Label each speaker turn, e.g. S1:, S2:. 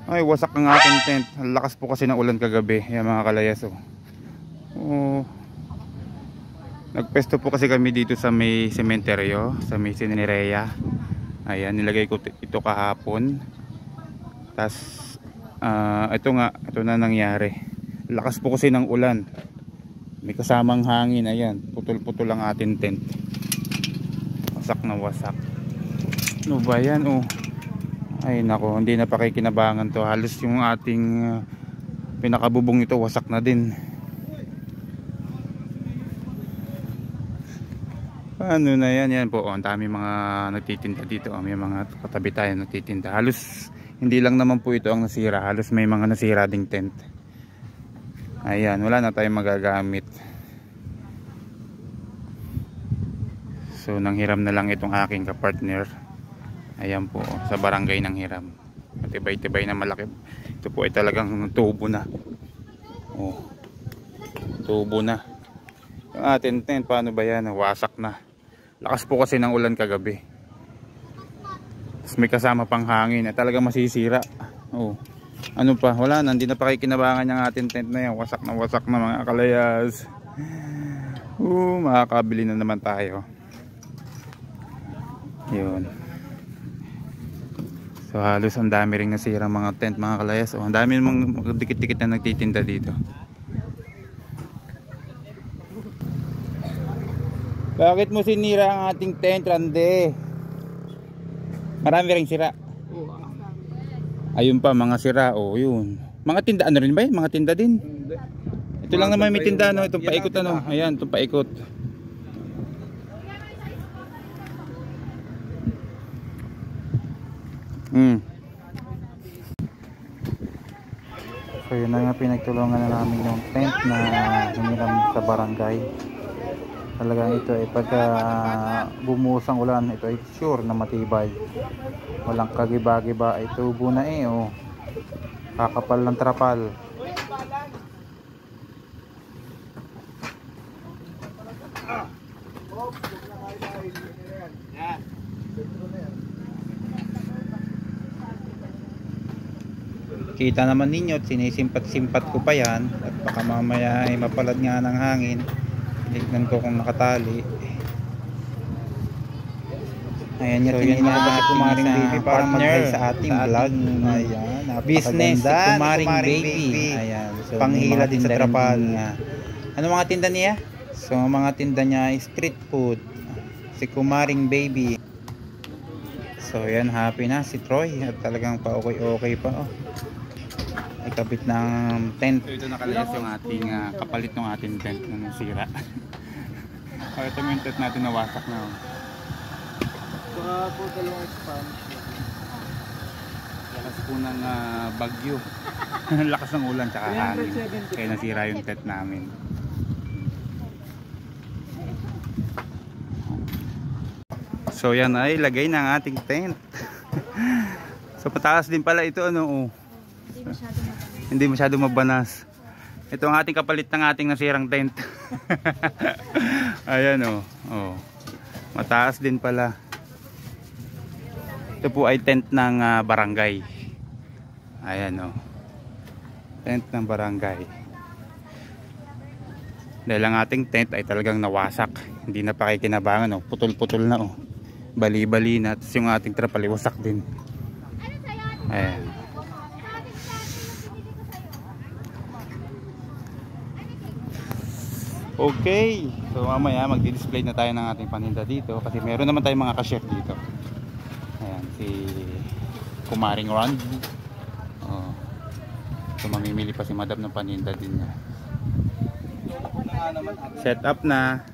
S1: Ay, wasak ang aking tent. Ang lakas po kasi ng ulan kagabi. Ayan mga kalayas, oh. Oh. Nagpesto po kasi kami dito sa may sementeryo, sa may Sinireya. Ayan, nilagay ko ito kahapon. Tapos ito na nangyari. Lakas po kasi ng ulan. May kasamang hangin. Ayan, putol-putol ang ating tent. Wasak na wasak. Ano ba yan, oh? Ay nako, hindi na pakikinabangan to. Halos yung ating pinakabubong ito wasak na din. Paano na yan? Yan po, ang dami mga nagtitinda dito. May mga katabi tayo nagtitinda. Halos hindi lang naman po ito ang nasira. Halos may mga nasira ding tent. Ayan, wala na tayong magagamit. So nanghiram na lang itong aking kapartner. Ayan po, sa barangay ng hiram. Matibay-tibay na malaki. Ito po ay talagang tubo na. Oh, tubo na. Yung ating tent, paano ba yan? Wasak na. Lakas po kasi ng ulan kagabi. Tapos may kasama pang hangin. Talagang masisira. Oh, ano pa? Wala na. Hindi na pakikinabangan yung ating tent na yan. Wasak na mga kalayas. Makakabili na naman tayo. Yun. So halos ang dami ring nasirang mga tent mga kalayas. Ang dami namang dikit-dikit na nagtitinda dito. Bakit mo sinira ang ating tent, Rande? Marami ring sira. Ayun pa mga sira. Yun. Mga tinda ano rin ba yun? Mga tinda din. Ito lang naman may tinda, no? Itong paikot ano. Ayan, itong paikot. So yun na nga, pinagtulungan na namin yung tent na hiniram sa barangay. Talagang ito ay pagka bumuhos ang ulan, ito ay sure na matibay. Walang kagiba-giba, ay tubo na kakapal ng trapal. Kita naman ninyo, sinisimpat-simpat ko pa yan at baka mamaya ay mapalad nga ng hangin. Tignan ko kung nakatali. Ayan yung tingin na si Kumaring Baby para mag-hi sa ating vlog. Ayan, business si Kumaring Baby. Ayan, so panghila din sa trapal. Ano mga tinda niya? So mga tinda niya ay street food. Si Kumaring Baby. So yan, happy na si Troy at talagang pa-okay pa. Ikabit ng tent. So, ito nakalayas yung ating kapalit ng ating tent na nasira. Ito yung tent natin na wasak na.
S2: Baka po dalawang expand.
S1: Lakas po ng bagyo. Lakas ng ulan tsaka hangin. Kaya nasira yung tent namin. So yan ay lagay ng ating tent. So pataas din pala ito Hindi masyado mabanas. Ito ang ating kapalit ng ating nasirang tent. Ayan mataas din pala. Ito po ay tent ng barangay. Ayan tent ng barangay. Dahil ang ating tent ay talagang nawasak. Hindi na pakikinabangan putol-putol na bali-bali na. Tapos yung ating trapal wasak din. Ayan. Okay, so mamaya magdi-display na tayo ng ating paninda dito kasi meron naman tayong mga cashier dito. Ayan, si Kumaring Ron. So mamimili pa si Madam ng paninda din niya. Set up na.